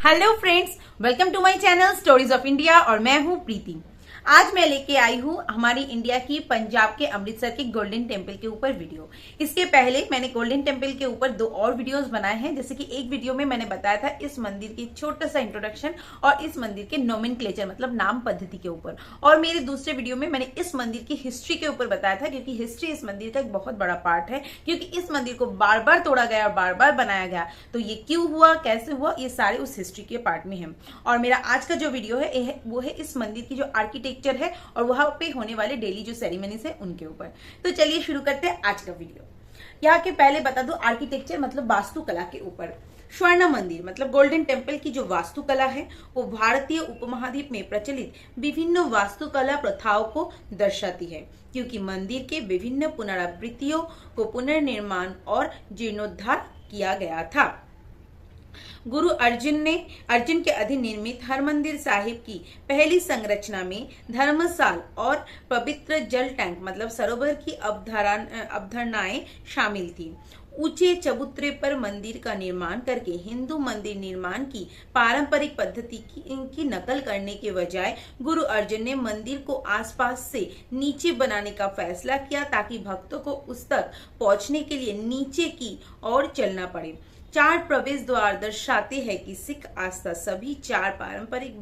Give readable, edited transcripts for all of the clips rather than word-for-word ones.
Hello friends, welcome to my channel stories of India और मैं हूं प्रीति। आज मैं लेके आई हूं हमारी इंडिया की पंजाब के अमृतसर के गोल्डन टेम्पल के ऊपर वीडियो। इसके पहले मैंने गोल्डन टेम्पल के ऊपर 2 और वीडियोस बनाए हैं। जैसे कि एक वीडियो में मैंने बताया था इस मंदिर की छोटा सा इंट्रोडक्शन और इस मंदिर के नोमेनक्लेचर मतलब नाम पद्धति के ऊपर, और मेरे दूसरे वीडियो में मैंने इस मंदिर की हिस्ट्री के ऊपर बताया था, क्योंकि हिस्ट्री इस मंदिर का एक बहुत बड़ा पार्ट है। क्योंकि इस मंदिर को बार बार तोड़ा गया और बार बार बनाया गया, तो ये क्यों हुआ, कैसे हुआ, ये सारे उस हिस्ट्री के पार्ट में है। और मेरा आज का जो वीडियो है वो है इस मंदिर की जो आर्किटेक्चर है और वहां पे होने वाले डेली जो सेरेमनीज है उनके ऊपर। तो चलिए शुरू करते हैं आज का वीडियो। यहाँ के पहले बता दो आर्किटेक्चर मतलब वास्तुकला के ऊपर। स्वर्ण मंदिर मतलब गोल्डन टेम्पल की जो वास्तुकला है वो भारतीय उपमहाद्वीप में प्रचलित विभिन्न वास्तुकला प्रथाओं को दर्शाती है, क्योंकि मंदिर के विभिन्न पुनरावृत्तियों को पुनर्निर्माण और जीर्णोद्धार किया गया था। गुरु अर्जुन के अधीन निर्मित हरमंदिर साहिब की पहली संरचना में धर्मशाल और पवित्र जल टैंक मतलब सरोवर की अवधारणाएं शामिल थी। ऊंचे चबूतरे पर मंदिर का निर्माण करके हिंदू मंदिर निर्माण की पारंपरिक पद्धति की नकल करने के बजाय गुरु अर्जुन ने मंदिर को आसपास से नीचे बनाने का फैसला किया, ताकि भक्तों को उस तक पहुंचने के लिए नीचे की ओर चलना पड़े। 4 प्रवेश द्वार दर्शाते हैं कि सिख आस्था सभी 4 पारंपरिक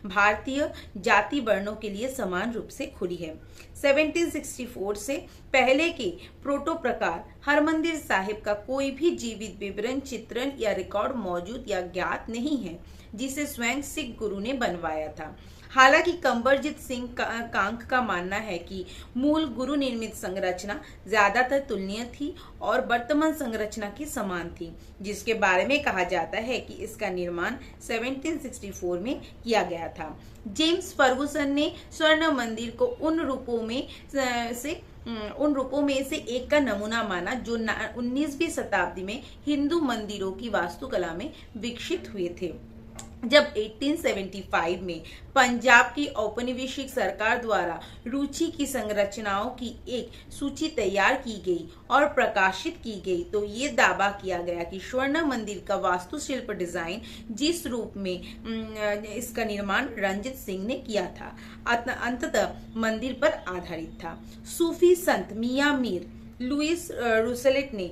भारतीय जाति वर्णों के लिए समान रूप से खुली है। 1764 से पहले के प्रोटो प्रकार हरमंदिर साहिब का कोई भी जीवित विवरण, चित्रण या रिकॉर्ड मौजूद या ज्ञात नहीं है, जिसे स्वयं सिख गुरु ने बनवाया था। हालांकि कंवरजीत सिंह कांक का मानना है कि मूल गुरु निर्मित संरचना ज्यादातर तुलनीय थी और वर्तमान संरचना की समान थी, जिसके बारे में कहा जाता है कि इसका निर्माण 1764 में किया गया था। जेम्स फर्गुसन ने स्वर्ण मंदिर को उन रूपों में से एक का नमूना माना जो 19वीं शताब्दी में हिंदू मंदिरों की वास्तुकला में विकसित हुए थे। जब 1875 में पंजाब की औपनिवेशिक सरकार द्वारा रुचि की संरचनाओं की एक सूची तैयार की गई और प्रकाशित की गई, तो ये दावा किया गया कि स्वर्ण मंदिर का वास्तुशिल्प डिजाइन जिस रूप में इसका निर्माण रंजीत सिंह ने किया था अंततः मंदिर पर आधारित था। सूफी संत मियां मीर लुइस रूसेलेट ने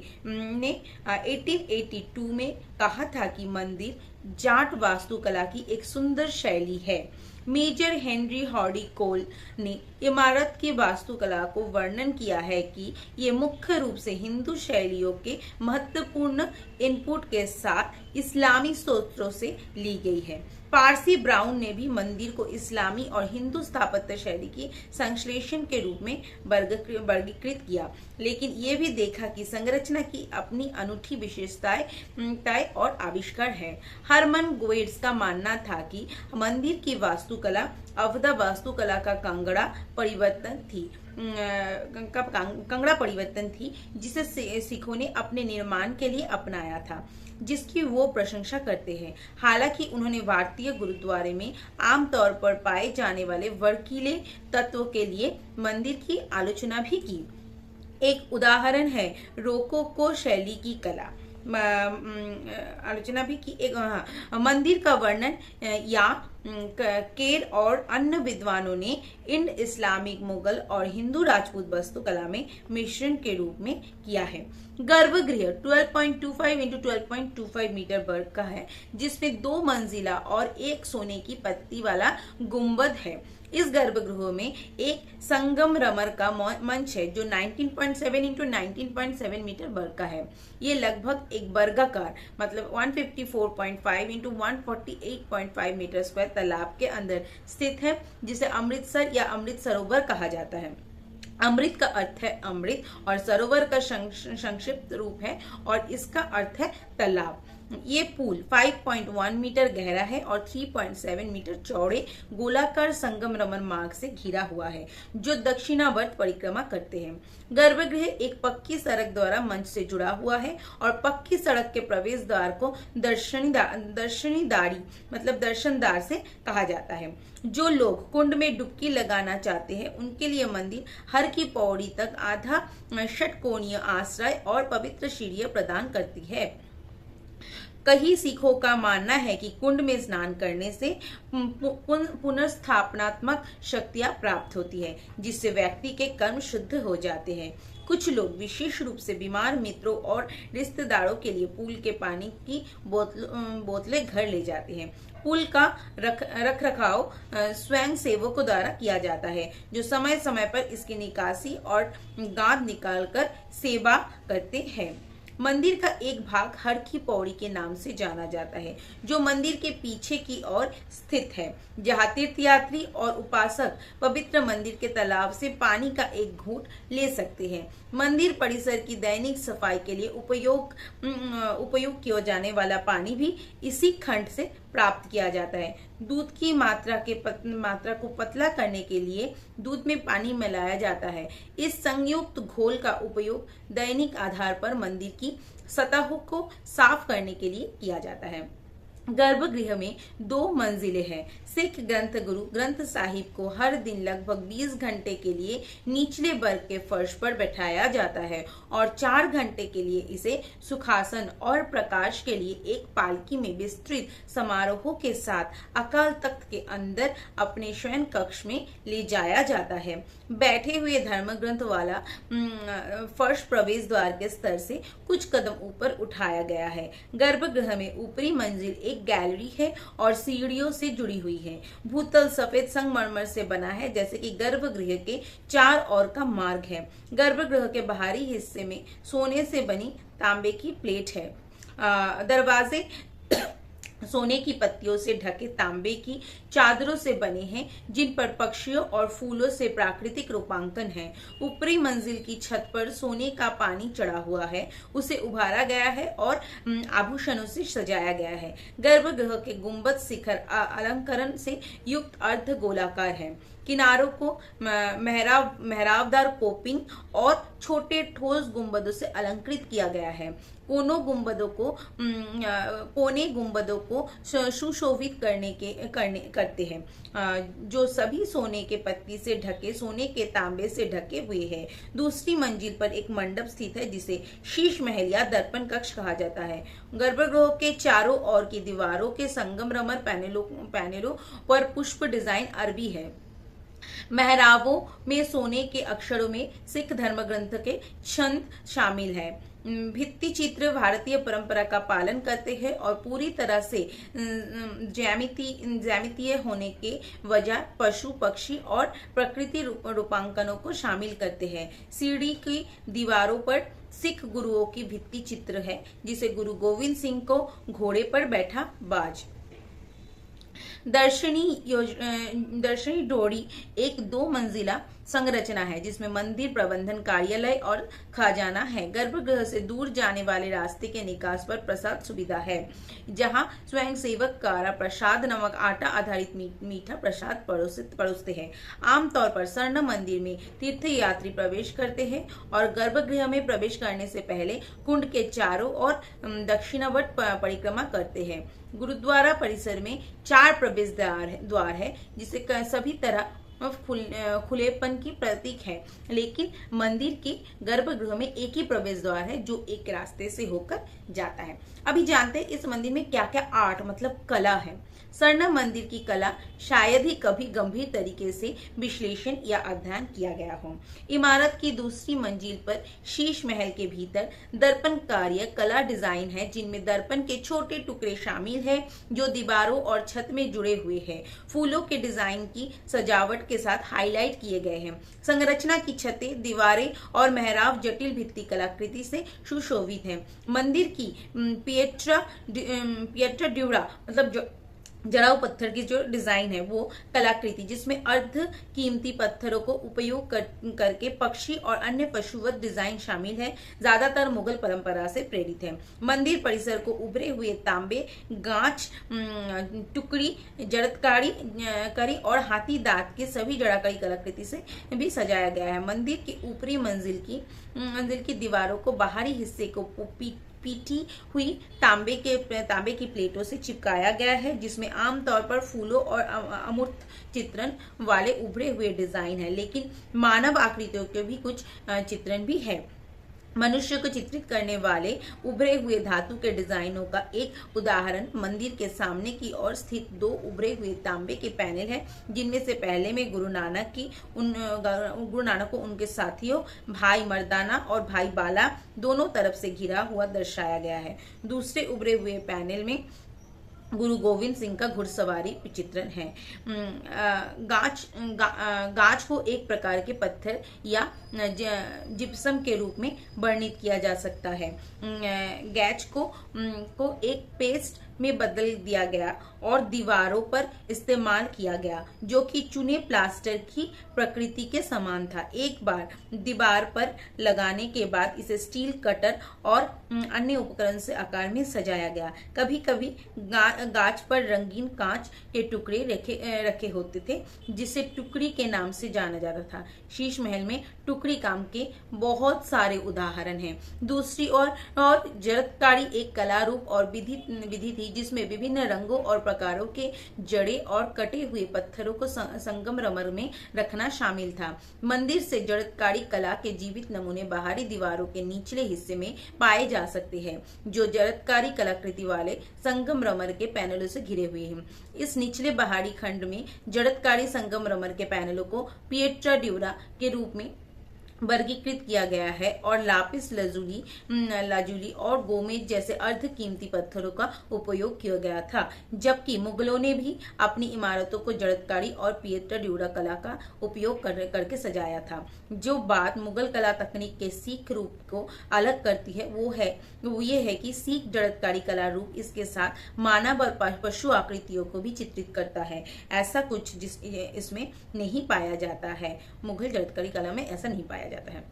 1882 में कहा था कि मंदिर जाट वास्तुकला की एक सुंदर शैली है। मेजर हेनरी हॉडी कोल ने इमारत की वास्तुकला को वर्णन किया है कि ये मुख्य रूप से हिंदू शैलियों के महत्वपूर्ण इनपुट के साथ इस्लामी स्रोतों से ली गई है। पारसी ब्राउन ने भी मंदिर को इस्लामी और हिंदू स्थापत्य शैली की संश्लेषण के रूप में वर्गीकृत किया, लेकिन ये भी देखा कि संरचना की अपनी अनूठी विशेषताएं और आविष्कार है। हरमन गोएट्स का मानना था कि मंदिर की वास्तुकला अवध वास्तुकला का कंगड़ा परिवर्तन थी, जिसे सिखों ने अपने निर्माण के लिए अपनाया था, जिसकी वो प्रशंसा करते हैं। हालांकि उन्होंने भारतीय गुरुद्वारे में आमतौर पर पाए जाने वाले वर्कीले तत्वों के लिए मंदिर की आलोचना भी की। एक उदाहरण है रोकोको शैली की कला आलोचना भी की। एक मंदिर का वर्णन या केर और अन्य विद्वानों ने इंड इस्लामिक, मुगल और हिंदू राजपूत वास्तुकला में मिश्रण के रूप में किया है। गर्भगृह 12.25 इंटू 12.25 मीटर वर्ग का है, जिसमें 2 मंजिला और एक सोने की पत्ती वाला गुंबद है। इस गर्भगृह में एक संगमरमर का मंच है जो 19.7 इंटू 19.7 मीटर वर्ग का है। ये लगभग एक वर्गाकार मतलब 154.5 इंटू 148.5 मीटर स्क्वायर तालाब के अंदर स्थित है, जिसे अमृतसर या अमृत सरोवर कहा जाता है। अमृत का अर्थ है अमृत और सरोवर का संक्षिप्त रूप है और इसका अर्थ है तालाब। ये पूल 5.1 मीटर गहरा है और 3.7 मीटर चौड़े गोलाकार संगमरमर मार्ग से घिरा हुआ है, जो दक्षिणावर्त परिक्रमा करते हैं। गर्भगृह एक पक्की सड़क द्वारा मंच से जुड़ा हुआ है और पक्की सड़क के प्रवेश द्वार को दर्शनीदारी मतलब दर्शनदार से कहा जाता है। जो लोग कुंड में डुबकी लगाना चाहते हैं उनके लिए मंदिर हर की पौड़ी तक आधा षटकोणीय आश्रय और पवित्र सीढ़ियां प्रदान करती है। कई सिखों का मानना है कि कुंड में स्नान करने से पुनर्स्थापनात्मक शक्तियां प्राप्त होती है, जिससे व्यक्ति के कर्म शुद्ध हो जाते हैं। कुछ लोग विशेष रूप से बीमार मित्रों और रिश्तेदारों के लिए पूल के पानी की बोतलें घर ले जाते हैं। पुल का रख रखाव स्वयं सेवकों द्वारा किया जाता है, जो समय समय पर इसकी निकासी और गाद निकालकर सेवा करते हैं। मंदिर का एक भाग हर की पौड़ी के नाम से जाना जाता है, जो मंदिर के पीछे की ओर स्थित है, जहां तीर्थयात्री और उपासक पवित्र मंदिर के तालाब से पानी का एक घूंट ले सकते हैं। मंदिर परिसर की दैनिक सफाई के लिए उपयोग किया जाने वाला पानी भी इसी खंड से प्राप्त किया जाता है। दूध की मात्रा को पतला करने के लिए दूध में पानी मिलाया जाता है। इस संयुक्त घोल का उपयोग दैनिक आधार पर मंदिर की सतहों को साफ करने के लिए किया जाता है। गर्भगृह में 2 मंजिलें हैं। सिख ग्रंथ गुरु ग्रंथ साहिब को हर दिन लगभग 20 घंटे के लिए निचले वर्ग के फर्श पर बैठाया जाता है और 4 घंटे के लिए इसे सुखासन और प्रकाश के लिए एक पालकी में विस्तृत समारोहों के साथ अकाल तख्त के अंदर अपने शयन कक्ष में ले जाया जाता है। बैठे हुए धर्म ग्रंथ वाला फर्श प्रवेश द्वार के स्तर से कुछ कदम ऊपर उठाया गया है। गर्भगृह में ऊपरी मंजिल एक गैलरी है और सीढ़ियों से जुड़ी हुई है। भूतल सफेद संगमरमर से बना है, जैसे कि गर्भगृह के 4 ओर का मार्ग है। गर्भगृह के बाहरी हिस्से में सोने से बनी तांबे की प्लेट है। दरवाजे सोने की पत्तियों से ढके तांबे की चादरों से बने हैं, जिन पर पक्षियों और फूलों से प्राकृतिक रूपांकन है। ऊपरी मंजिल की छत पर सोने का पानी चढ़ा हुआ है, उसे उभारा गया है और आभूषणों से सजाया गया है। गर्भगृह के गुंबद शिखर अलंकरण से युक्त अर्ध गोलाकार है। किनारों को मेहराबदार कोपिंग और छोटे ठोस गुंबदों से अलंकृत किया गया है। कोने गुंबदों को सुशोभित करते हैं, जो सभी सोने के पत्ती से ढके सोने के तांबे से ढके हुए हैं। दूसरी मंजिल पर एक मंडप स्थित है, जिसे शीश महल या दर्पण कक्ष कहा जाता है। गर्भगृह के चारों ओर की दीवारों के संगमरमर पैनलों पर पुष्प डिजाइन अरबी है। मेहराबों में सोने के अक्षरों में सिख धर्म ग्रंथ के छंद शामिल है। भित्ति चित्र भारतीय परंपरा का पालन करते हैं और पूरी तरह से ज्यामितीय होने के वजह पशु पक्षी और प्रकृति रूपांकनों को शामिल करते हैं। सीढ़ी की दीवारों पर सिख गुरुओं की भित्ति चित्र है, जिसे गुरु गोविंद सिंह को घोड़े पर बैठा बाज। दर्शनी डोरी एक 2 मंजिला संरचना है, जिसमें मंदिर प्रबंधन कार्यालय और खजाना है। गर्भगृह से दूर जाने वाले रास्ते के निकास पर प्रसाद सुविधा है, जहां स्वयं सेवक कारा प्रसाद नमक आटा आधारित मीठा प्रसाद परोसते हैं। आमतौर पर स्वर्ण मंदिर में तीर्थयात्री प्रवेश करते हैं और गर्भगृह में प्रवेश करने से पहले कुंड के चारों ओर दक्षिणावर्त परिक्रमा करते हैं। गुरुद्वारा परिसर में 4 प्रवेश द्वार है, जिसे सभी तरह खुलेपन की प्रतीक है, लेकिन मंदिर के गर्भगृह में एक ही प्रवेश द्वार है, जो एक रास्ते से होकर जाता है। अभी जानते हैं इस मंदिर में क्या क्या आर्ट मतलब कला है। स्वर्ण मंदिर की कला शायद ही कभी गंभीर तरीके से विश्लेषण या अध्ययन किया गया हो। इमारत की दूसरी मंजिल पर शीश महल के भीतर दर्पण कार्य कला डिजाइन है, जिनमें दर्पण के छोटे टुकड़े शामिल है, जो दीवारों और छत में जुड़े हुए हैं। फूलों के डिजाइन की सजावट के साथ हाईलाइट किए गए हैं। संरचना की छतें, दीवारें और मेहराब जटिल भित्ति कलाकृति से सुशोभित है। मंदिर की पिएट्रा ड्यूरा मतलब जड़ाऊ पत्थर की जो डिजाइन है, वो कलाकृति, जिसमें अर्ध कीमती पत्थरों को उपयोग करके पक्षी और अन्य पशुवत डिजाइन शामिल है, ज्यादातर मुगल परंपरा से प्रेरित है। मंदिर परिसर को उभरे हुए तांबे, गांच, टुकड़ी, जड़तकारी और हाथी दांत के सभी जड़ाकड़ी कलाकृति से भी सजाया गया है। मंदिर की ऊपरी मंजिल की दीवारों को बाहरी हिस्से को पीटी हुई तांबे की प्लेटों से चिपकाया गया है, जिसमें आमतौर पर फूलों और अमूर्त चित्रण वाले उभरे हुए डिजाइन है, लेकिन मानव आकृतियों के भी कुछ चित्रण भी है। मनुष्य को चित्रित करने वाले उभरे हुए धातु के डिजाइनों का एक उदाहरण मंदिर के सामने की ओर स्थित दो उभरे हुए तांबे के पैनल है, जिनमें से पहले में गुरु नानक को उनके साथियों भाई मर्दाना और भाई बाला दोनों तरफ से घिरा हुआ दर्शाया गया है। दूसरे उभरे हुए पैनल में गुरु गोविंद सिंह का घुड़सवारी चित्रण है। गाछ को एक प्रकार के पत्थर या जिप्सम के रूप में वर्णित किया जा सकता है। गैच को एक पेस्ट में बदल दिया गया और दीवारों पर इस्तेमाल किया गया, जो कि चुने प्लास्टर की प्रकृति के समान था। एक बार दीवार पर लगाने के बाद इसे स्टील कटर और अन्य उपकरण से आकार में सजाया गया। कभी कभी गाछ पर रंगीन कांच के टुकड़े रखे होते थे, जिसे टुकड़ी के नाम से जाना जाता था। शीश महल में टुकड़ी काम के बहुत सारे उदाहरण हैं। दूसरी ओर जरदकारी एक कला रूप और विधि थी, जिसमें विभिन्न रंगों और प्रकारों के जड़े और कटे हुए पत्थरों को संगमरमर में रखना शामिल था। मंदिर से जरदकारी कला के जीवित नमूने बाहरी दीवारों के निचले हिस्से में पाए जा सकते हैं, जो जरदकारी कलाकृति वाले संगमरमर के पैनलों से घिरे हुए हैं। इस निचले बाहरी खंड में जरदकारी संगमरमर के पैनलों को पिएट्रा ड्यूरा के रूप में वर्गीकृत किया गया है और लापिस लाजुली और गोमेज जैसे अर्ध कीमती पत्थरों का उपयोग किया गया था, जबकि मुगलों ने भी अपनी इमारतों को जरदकारी और पिएट्रा ड्यूरा कला का उपयोग करके सजाया था। जो बात मुगल कला तकनीक के सिख रूप को अलग करती है वो ये है कि सिख जरदकारी कला रूप इसके साथ मानव और पशु आकृतियों को भी चित्रित करता है। ऐसा कुछ इसमें नहीं पाया जाता है। मुगल जरदकारी कला में ऐसा नहीं पाया जाता है,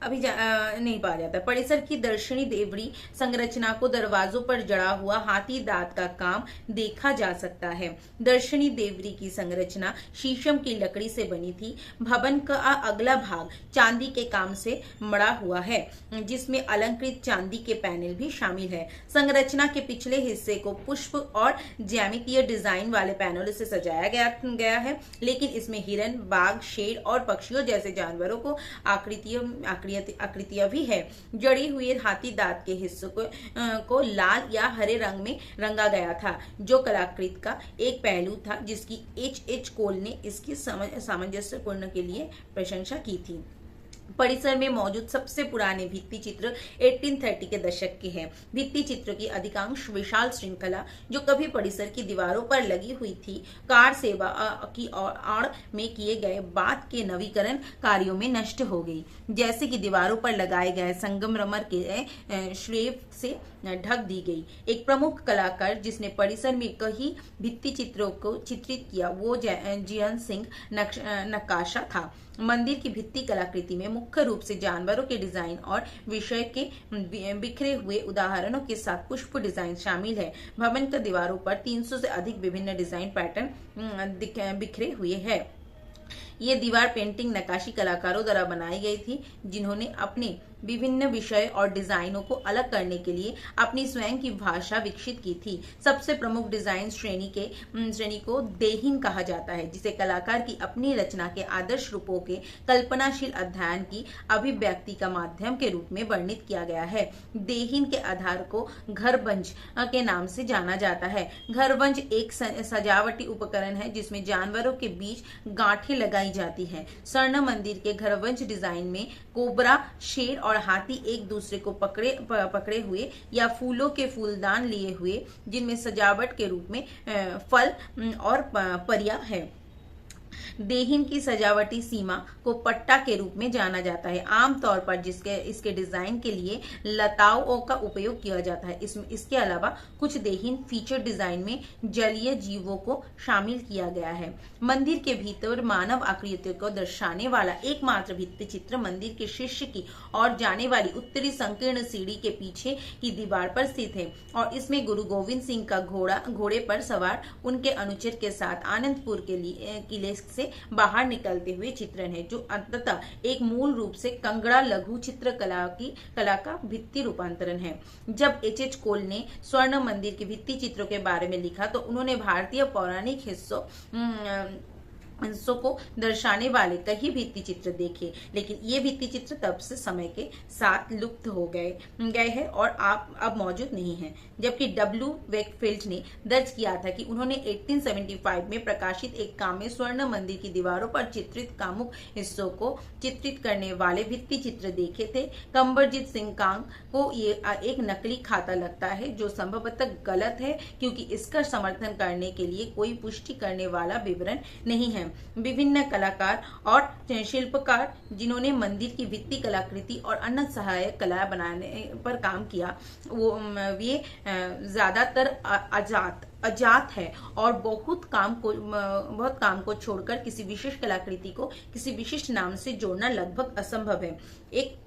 नहीं पाया जाता। परिसर की दर्शनी देवड़ी संरचना को दरवाजों पर जड़ा हुआ हाथी दांत का काम देखा जा सकता है। दर्शनी देवड़ी की संरचना शीशम की लकड़ी से बनी थी। भवन का अगला भाग चांदी के काम से मड़ा हुआ है, जिसमें अलंकृत चांदी के पैनल भी शामिल है। संरचना के पिछले हिस्से को पुष्प और ज्यामितीय डिजाइन वाले पैनलों से सजाया गया है, लेकिन इसमें हिरन, बाघ, शेर और पक्षियों जैसे जानवरों को आकृतियां भी है। जड़ी हुए हाथी दांत के हिस्सों को लाल या हरे रंग में रंगा गया था, जो कलाकृति का एक पहलू था, जिसकी एच कोल ने इसकी सामंजस्यपूर्ण के लिए प्रशंसा की थी। परिसर में मौजूद सबसे पुराने भित्ति चित्र 1830 के दशक के हैं। भित्ति चित्र की अधिकांश विशाल श्रृंखला, जो कभी परिसर की दीवारों पर लगी हुई थी, कार सेवा की आड़ में किए गए बाद के नवीकरण कार्यों में नष्ट हो गई, जैसे कि दीवारों पर लगाए गए संगमरमर के श्लेब से ढक दी गई। एक प्रमुख कलाकार जिसने परिसर में कई भित्ति चित्रों को चित्रित किया वो जियन सिंह नक्काशा था। मंदिर की भित्ति कलाकृति में मुख्य रूप से जानवरों के डिजाइन और विषय के बिखरे हुए उदाहरणों के साथ पुष्प डिजाइन शामिल है। भवन की दीवारों पर 300 से अधिक विभिन्न डिजाइन पैटर्न बिखरे हुए हैं। ये दीवार पेंटिंग नक्काशी कलाकारों द्वारा बनाई गई थी, जिन्होंने अपने विभिन्न विषय और डिजाइनों को अलग करने के लिए अपनी स्वयं की भाषा विकसित की थी। सबसे प्रमुख डिजाइन श्रेणी को देहीन कहा जाता है, जिसे कलाकार की अपनी रचना के आदर्श रूपों के कल्पनाशील अध्ययन की अभिव्यक्ति का माध्यम के रूप में वर्णित किया गया है। देहीन के आधार को घरबंज के नाम से जाना जाता है। घरबंज एक सजावटी उपकरण है, जिसमें जानवरों के बीच गांठें लगाई जाती हैं। स्वर्ण मंदिर के घरबंज डिजाइन में कोबरा, शेर और हाथी एक दूसरे को पकड़े हुए या फूलों के फूलदान लिए हुए, जिनमें सजावट के रूप में फल और परियां है। देहीन की सजावटी सीमा को पट्टा के रूप में जाना जाता है, आमतौर पर इसके डिजाइन के लिए लताओं का उपयोग किया जाता है। इसके अलावा कुछ देहीन फीचर डिजाइन में जलीय जीवों को शामिल किया गया है। मंदिर के भीतर मानव आकृतियों को दर्शाने वाला एकमात्र भित्ति चित्र मंदिर के शीर्ष की ओर जाने वाली उत्तरी संकीर्ण सीढ़ी के पीछे की दीवार पर स्थित है, और इसमें गुरु गोविंद सिंह का घोड़े पर सवार उनके अनुचर के साथ आनंदपुर के किले से बाहर निकलते हुए चित्रण है, जो अंततः एक मूल रूप से कंगड़ा लघु चित्रकला का भित्ति रूपांतरण है। जब एच कोल ने स्वर्ण मंदिर के भित्ति चित्रों के बारे में लिखा, तो उन्होंने भारतीय पौराणिक अंशों को दर्शाने वाले कई भित्ति चित्र देखे, लेकिन ये भित्ति चित्र तब से समय के साथ लुप्त हो गए हैं और आप अब मौजूद नहीं हैं। जबकि डब्ल्यू वेकफील्ड ने दर्ज किया था कि उन्होंने 1875 में प्रकाशित एक काम में स्वर्ण मंदिर की दीवारों पर चित्रित कामुक हिस्सों को चित्रित करने वाले भित्ति चित्र देखे थे। कंवरजीत सिंह कांग को ये एक नकली खाता लगता है, जो संभवतः गलत है क्योंकि इसका समर्थन करने के लिए कोई पुष्टि करने वाला विवरण नहीं है। विभिन्न कलाकार और शिल्पकार जिन्होंने मंदिर की भित्ति कलाकृति और अन्य सहायक कला बनाने पर काम किया, वे ज्यादातर अजात है और बहुत काम को छोड़कर किसी विशेष कलाकृति को किसी विशिष्ट नाम से जोड़ना लगभग असंभव है। एक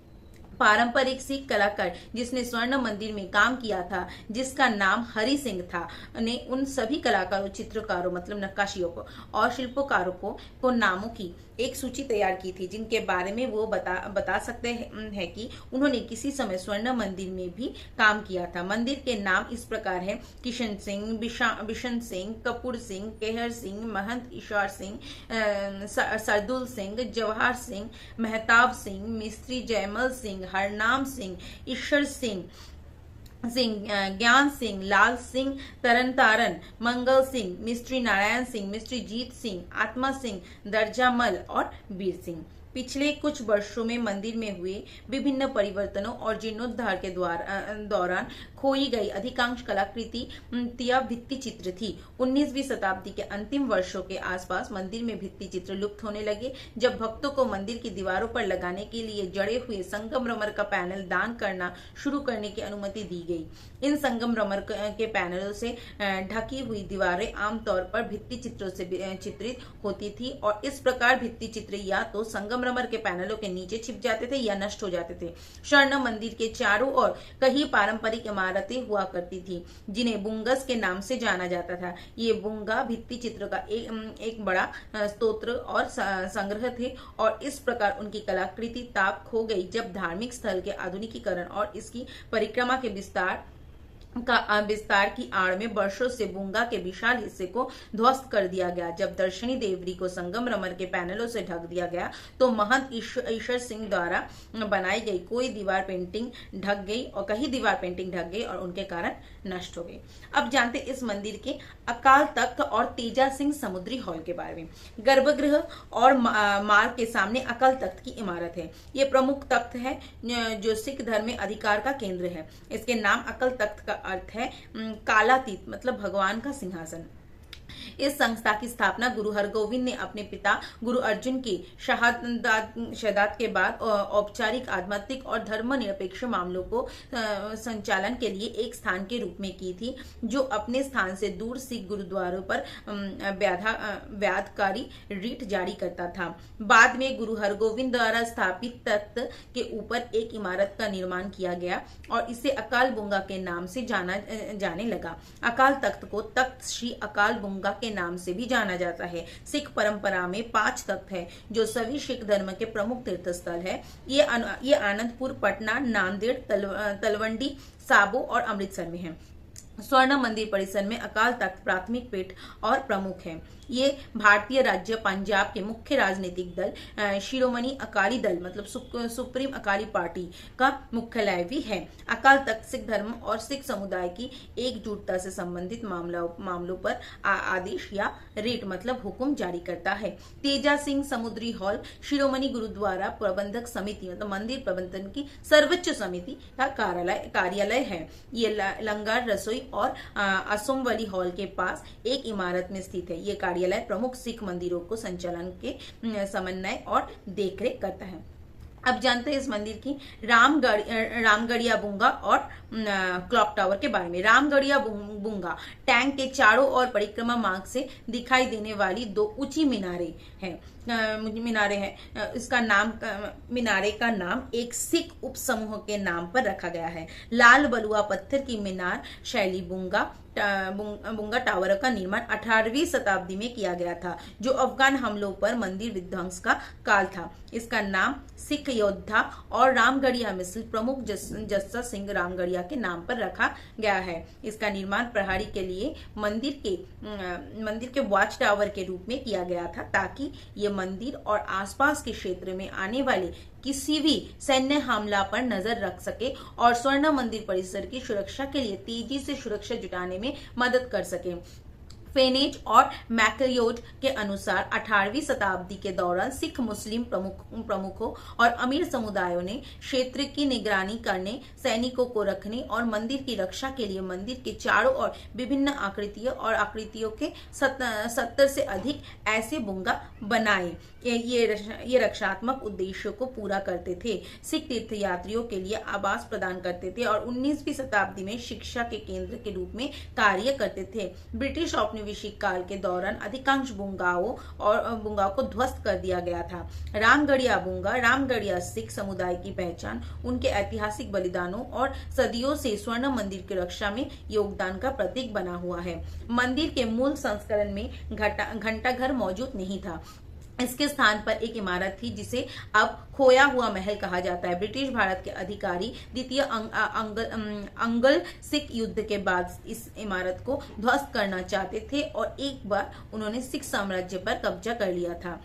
पारंपरिक सिख कलाकार जिसने स्वर्ण मंदिर में काम किया था, जिसका नाम हरि सिंह था, ने उन सभी कलाकारों, चित्रकारों मतलब नक्काशियों को और शिल्पकारों को नामों की एक सूची तैयार की थी, जिनके बारे में वो बता सकते हैं कि उन्होंने किसी समय स्वर्ण मंदिर में भी काम किया था। मंदिर के नाम इस प्रकार हैं: किशन सिंह, बिशन सिंह, कपूर सिंह, केहर सिंह, महंत ईश्वर सिंह, सरदुल सिंह, जवाहर सिंह, मेहताब सिंह, मिस्त्री जयमल सिंह, हरनाम सिंह, ईश्वर सिंह, ज्ञान सिंह, लाल सिंह, तरन तारन, मंगल सिंह, मिस्त्री नारायण सिंह, मिस्त्री जीत सिंह, आत्मा सिंह, दर्जामल और वीर सिंह। पिछले कुछ वर्षों में मंदिर में हुए विभिन्न परिवर्तनों और जीर्णोद्धार के दौरान खोई गई अधिकांश कलाकृति भित्ति चित्र थी। 19वीं शताब्दी के अंतिम वर्षों के आसपास मंदिर में भित्ति चित्र लुप्त होने लगे, जब भक्तों को मंदिर की दीवारों पर लगाने के लिए जड़े हुए संगमरमर का पैनल दान करना शुरू करने की अनुमति दी गई। इन संगमरमर के पैनलों से ढकी हुई दीवारें आमतौर पर भित्ति चित्रों से चित्रित होती थी और इस प्रकार भित्ति चित्र या तो संगमरमर के पैनलों के नीचे छिप जाते थे या नष्ट हो जाते थे। स्वर्ण मंदिर के चारों ओर कई पारंपरिक इमारतें हुआ करती थी, जिन्हें बुंगस के नाम से जाना जाता था। ये बुंगा भित्ति चित्र का एक बड़ा स्तोत्र और संग्रह थे और इस प्रकार उनकी कलाकृति ताप खो गई जब धार्मिक स्थल के आधुनिकीकरण और इसकी परिक्रमा के विस्तार की आड़ में वर्षों से बुंगा के विशाल हिस्से को ध्वस्त कर दिया गया। जब दर्शनी देवरी को संगमरमर के पैनलों से ढक दिया गया तो महंत ईश्वर सिंह द्वारा बनाई गई कई दीवार पेंटिंग ढक गई और उनके कारण नष्ट हो गई। अब जानते इस मंदिर के अकाल तख्त और तेजा सिंह समुद्री हॉल के बारे में। गर्भगृह और मार्ग के सामने अकाल तख्त की इमारत है। ये प्रमुख तख्त है जो सिख धर्म में अधिकार का केंद्र है। इसके नाम अकाल तख्त का अर्थ है कालातीत मतलब भगवान का सिंहासन। इस संस्था की स्थापना गुरु हरगोविंद ने अपने पिता गुरु अर्जुन की शहादत के बाद औपचारिक, आध्यात्मिक और धर्मनिरपेक्ष मामलों को संचालन के लिए एक स्थान के रूप में की थी, जो अपने स्थान से दूर सिख गुरुद्वारों पर व्याधकारी रीट जारी करता था। बाद में गुरु हरगोविंद द्वारा स्थापित तख्त के ऊपर एक इमारत का निर्माण किया गया और इसे अकाल बुंगा के नाम से जाने लगा। अकाल तख्त को तख्त श्री अकाल बुंगा के नाम से भी जाना जाता है। सिख परंपरा में 5 तख्त है जो सभी सिख धर्म के प्रमुख तीर्थ स्थल है। ये आनंदपुर, पटना, नांदेड़, तलवंडी, साबो और अमृतसर में है। स्वर्ण मंदिर परिसर में अकाल तख्त प्राथमिक पीठ और प्रमुख है। ये भारतीय राज्य पंजाब के मुख्य राजनीतिक दल शिरोमणि अकाली दल मतलब सुप्रीम अकाली पार्टी का मुख्यालय भी है। अकाल तख्त सिख धर्म और सिख समुदाय की एकजुटता से संबंधित मामलों पर आदेश या रेट मतलब हुक्म जारी करता है। तेजा सिंह समुद्री हॉल शिरोमणि गुरुद्वारा प्रबंधक समिति मतलब मंदिर प्रबंधन की सर्वोच्च समिति का कार्यालय है। ये लंगर, रसोई और असोमवली हॉल के पास एक इमारत में स्थित है। ये कार्यालय प्रमुख सिख मंदिरों को संचालन के समन्वय और देखरेख करता है। अब जानते हैं इस मंदिर की रामगढ़िया बुंगा और क्लॉक टावर के बारे में। रामगढ़िया बुंगा टैंक के चारों ओर परिक्रमा मार्ग से दिखाई देने वाली 2 ऊंची मीनारे हैं। इसका नाम मीनारे का नाम एक सिख उपसमूह के नाम पर रखा गया है। लाल बलुआ पत्थर की मीनार शैली बुंगा बुंगा टावर का निर्माण 18वीं शताब्दी में किया गया था, जो अफगान हमलों पर मंदिर विध्वंस का काल था। इसका नाम सिख योद्धा और रामगढ़िया मिस्र प्रमुख जस्सा सिंह रामगढ़िया के नाम पर रखा गया है। इसका निर्माण प्रहरी के लिए मंदिर के वॉच टावर के रूप में किया गया था, ताकि ये मंदिर और आसपास के क्षेत्र में आने वाले किसी भी सैन्य हमला पर नजर रख सके और स्वर्ण मंदिर परिसर की सुरक्षा के लिए तेजी से सुरक्षा जुटाने में मदद कर सके। फेनेज और मैकलियोड के अनुसार 18वीं शताब्दी के दौरान सिख मुस्लिम प्रमुखों और अमीर समुदायों ने क्षेत्र की निगरानी करने, सैनिकों को रखने और मंदिर की रक्षा के लिए मंदिर के चारों ओर विभिन्न आकृतियों के 70 से अधिक ऐसे बुंगा बनाए। ये रक्षात्मक उद्देश्यों को पूरा करते थे, सिख तीर्थयात्रियों के लिए आवास प्रदान करते थे और 19वीं शताब्दी में शिक्षा के केंद्र के रूप में कार्य करते थे। ब्रिटिश औपनिवेशिक काल के दौरान अधिकांश बुंगाओं को ध्वस्त कर दिया गया था। रामगढ़िया सिख समुदाय की पहचान उनके ऐतिहासिक बलिदानों और सदियों से स्वर्ण मंदिर की रक्षा में योगदान का प्रतीक बना हुआ है। मंदिर के मूल संस्करण में घंटाघर मौजूद नहीं था। इसके स्थान पर एक इमारत थी जिसे अब खोया हुआ महल कहा जाता है। ब्रिटिश भारत के अधिकारी द्वितीय अंगल सिख युद्ध के बाद इस इमारत को ध्वस्त करना चाहते थे और एक बार उन्होंने सिख साम्राज्य पर कब्जा कर लिया था।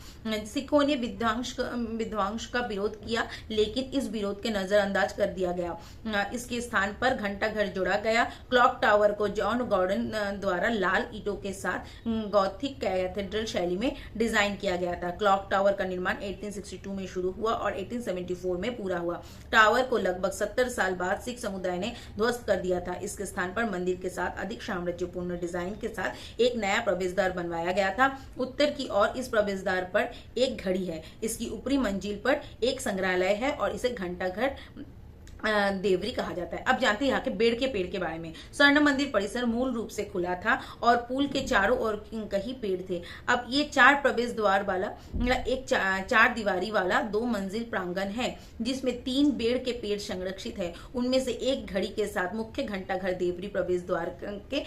सिखों ने विध्वंस का विरोध किया, लेकिन इस विरोध के नजरअंदाज कर दिया गया। इसके स्थान पर घंटाघर जोड़ा गया। क्लॉक टावर को जॉन गॉर्डन द्वारा लाल ईंटों के साथ गॉथिक कैथेड्रल शैली में डिजाइन किया गया था। क्लॉक टावर का निर्माण 1862 में शुरू हुआ और 1874 में पूरा हुआ। टावर को लगभग 70 साल बाद सिख समुदाय ने ध्वस्त कर दिया था। इसके स्थान पर मंदिर के साथ अधिक साम्राज्यपूर्ण डिजाइन के साथ एक नया प्रवेशद्वार बनवाया गया था। उत्तर की ओर इस प्रवेशद्वार पर एक घड़ी है। इसकी ऊपरी मंजिल पर एक संग्रहालय है और इसे घंटाघर देवरी कहा जाता है। अब जानते हैं यहाँ के बेड़ के पेड़ के बारे में। स्वर्ण मंदिर परिसर मूल रूप से खुला था और पुल के चारों ओर कई पेड़ थे। अब ये 4 प्रवेश द्वार वाला एक 4 दीवारी वाला 2 मंजिल प्रांगण है, जिसमें 3 बेड़ के पेड़ संरक्षित है। उनमें से एक घड़ी के साथ मुख्य घंटाघर देवरी प्रवेश द्वार के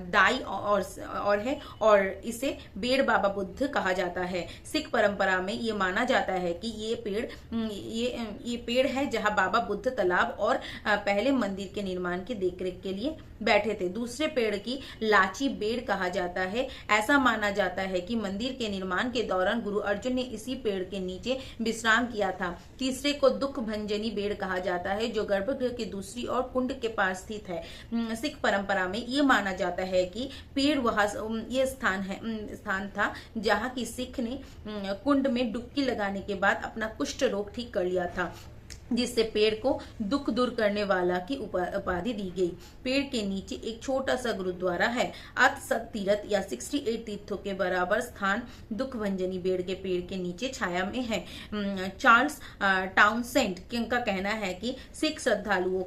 दाई और है और इसे बेड़ बाबा बुद्ध कहा जाता है। सिख परंपरा में ये माना जाता है कि ये पेड़ है जहाँ बाबा बुद्ध तालाब और पहले मंदिर के निर्माण की देखरेख के लिए बैठे थे। दूसरे पेड़ की लाची बेड़ कहा जाता है। ऐसा माना जाता है कि मंदिर के निर्माण के दौरान गुरु अर्जुन ने इसी पेड़ के नीचे विश्राम किया था। तीसरे को दुख भंजनी बेड़ कहा जाता है, जो गर्भगृह के दूसरी ओर कुंड के पास स्थित है। सिख परंपरा में ये माना जाता है कि पेड़ ये स्थान था जहाँ की सिख ने कुंड में डुबकी लगाने के बाद अपना कुष्ठ रोग ठीक कर लिया था, जिससे पेड़ को दुख दूर करने वाला की उपाधि दी गई। पेड़ के नीचे एक छोटा सा गुरुद्वारा है। अत तीर्थ या 68 तीर्थों के बराबर स्थान दुख भंजनी बेड़ के पेड़ के नीचे छाया में है। चार्ल्स टाउनसेंड का कहना है कि सिख श्रद्धालुओं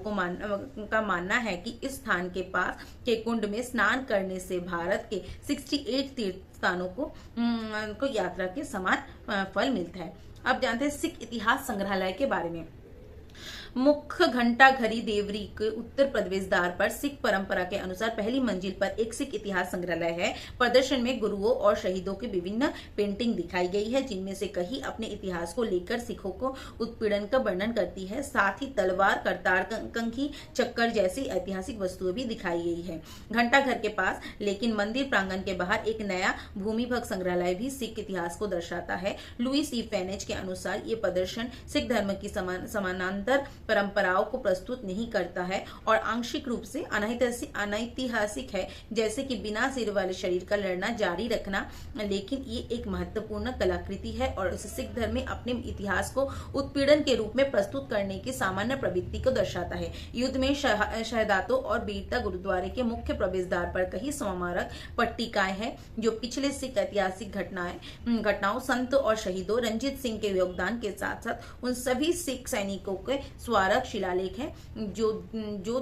का मानना है कि इस स्थान के पास के कुंड में स्नान करने से भारत के 68 तीर्थ स्थानों को यात्रा के समान फल मिलता है। अब जानते हैं सिख इतिहास संग्रहालय के बारे में। मुख्य घंटाघरी देवरी के उत्तर प्रवेश द्वार पर सिख परंपरा के अनुसार पहली मंजिल पर एक सिख इतिहास संग्रहालय है। प्रदर्शन में गुरुओं और शहीदों की विभिन्न पेंटिंग दिखाई गई है, जिनमें से कई अपने इतिहास को लेकर सिखों को उत्पीड़न का वर्णन करती है। साथ ही तलवार, करतार, कंघी, चक्कर जैसी ऐतिहासिक वस्तुएं भी दिखाई गई है। घंटाघर के पास लेकिन मंदिर प्रांगण के बाहर एक नया भूमिभग संग्रहालय भी सिख इतिहास को दर्शाता है। लुईस ई फेनेज के अनुसार ये प्रदर्शन सिख धर्म की समानांतर परंपराओं को प्रस्तुत नहीं करता है और आंशिक रूप से अनैतिहासिक है, जैसे कि बिना सिर वाले शरीर का लड़ना जारी रखना। लेकिन ये एक महत्वपूर्ण कलाकृति है और इसे सिख धर्म में अपने इतिहास को उत्पीड़न के रूप में प्रस्तुत करने की सामान्य प्रवृत्ति को दर्शाता है। युद्ध में शहादतों और वीरता गुरुद्वारे के मुख्य प्रवेश द्वार पर कई स्मारक पट्टिकाएं हैं, जो पिछले सिख ऐतिहासिक घटनाओं, संत और शहीदों, रंजीत सिंह के योगदान के साथ साथ उन सभी सिख सैनिकों के स्मारक शिलालेख हैं जो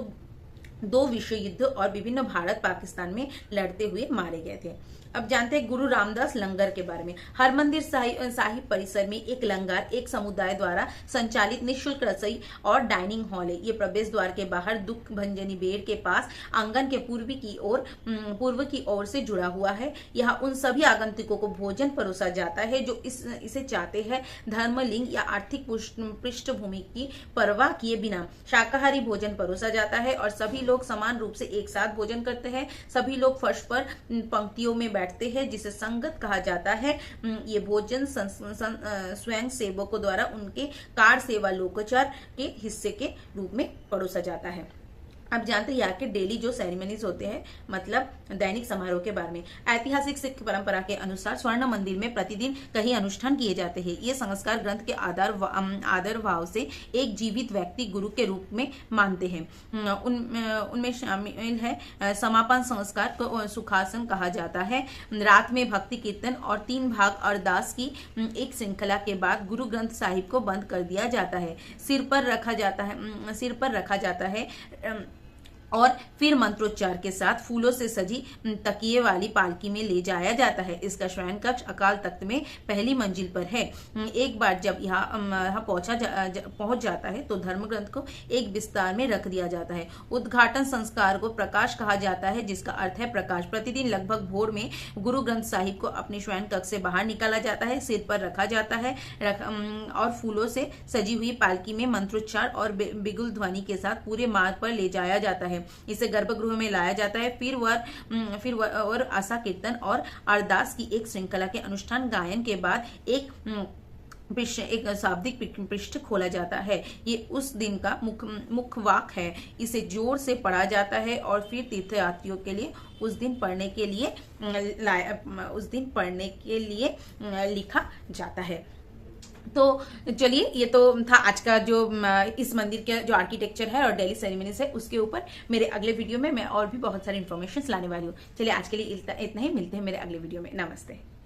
दो विश्व युद्ध और विभिन्न भारत पाकिस्तान में लड़ते हुए मारे गए थे। अब जानते हैं गुरु रामदास लंगर के बारे में। हरमंदिर साहिब परिसर में एक लंगर एक समुदाय द्वारा संचालित निःशुल्क रसोई और डाइनिंग हॉल है। ये प्रवेश द्वार के बाहर दुख भंजनी बेड़ के पास आंगन के पूर्व की ओर से जुड़ा हुआ है। यहाँ उन सभी आगंतुकों को भोजन परोसा जाता है जो इसे चाहते हैं। धर्म, लिंग या आर्थिक पृष्ठभूमि की परवाह किए बिना शाकाहारी भोजन परोसा जाता है और सभी लोग समान रूप से एक साथ भोजन करते हैं। सभी लोग फर्श पर पंक्तियों में बैठते हैं जिसे संगत कहा जाता है। ये भोजन स्वयं सेवकों द्वारा उनके कार सेवा लोकाचार के हिस्से के रूप में परोसा जाता है। अब जानते हैं यहाँ के डेली जो सेरेमनीज होते हैं, मतलब दैनिक समारोह के बारे में। ऐतिहासिक सिख परंपरा के अनुसार स्वर्ण मंदिर में प्रतिदिन कई अनुष्ठान किए जाते हैं। ये संस्कार ग्रंथ के आदर भाव से एक जीवित व्यक्ति गुरु के रूप में मानते हैं। उनमें शामिल है समापन संस्कार को सुखासन कहा जाता है। रात में भक्ति कीर्तन और 3 भाग अरदास की एक श्रृंखला के बाद गुरु ग्रंथ साहिब को बंद कर दिया जाता है। सिर पर रखा जाता है और फिर मंत्रोच्चार के साथ फूलों से सजी तकिए वाली पालकी में ले जाया जाता है। इसका शयन कक्ष अकाल तख्त में पहली मंजिल पर है। एक बार जब यहाँ पहुंच जाता है तो धर्म ग्रंथ को एक विस्तार में रख दिया जाता है। उद्घाटन संस्कार को प्रकाश कहा जाता है, जिसका अर्थ है प्रकाश। प्रतिदिन लगभग भोर में गुरु ग्रंथ साहिब को अपने शयन कक्ष से बाहर निकाला जाता है, सिर पर रखा जाता है और फूलों से सजी हुई पालकी में मंत्रोच्चार और बिगुल ध्वनि के साथ पूरे मार्ग पर ले जाया जाता है। इसे गर्भगृह में लाया जाता है। फिर आशा कीर्तन और अरदास की एक श्रृंखला के अनुष्ठान गायन के बाद एक शाब्दिक पृष्ठ खोला जाता है। ये उस दिन का मुख्य वाक है। इसे जोर से पढ़ा जाता है और फिर तीर्थयात्रियों के लिए उस दिन पढ़ने के लिए लिखा जाता है। तो चलिए, ये तो था आज का जो इस मंदिर के जो आर्किटेक्चर है और डेली सेरेमनीज है उसके ऊपर। मेरे अगले वीडियो में मैं और भी बहुत सारी इन्फॉर्मेशन लाने वाली हूँ। चलिए आज के लिए इतना ही, मिलते हैं मेरे अगले वीडियो में। नमस्ते।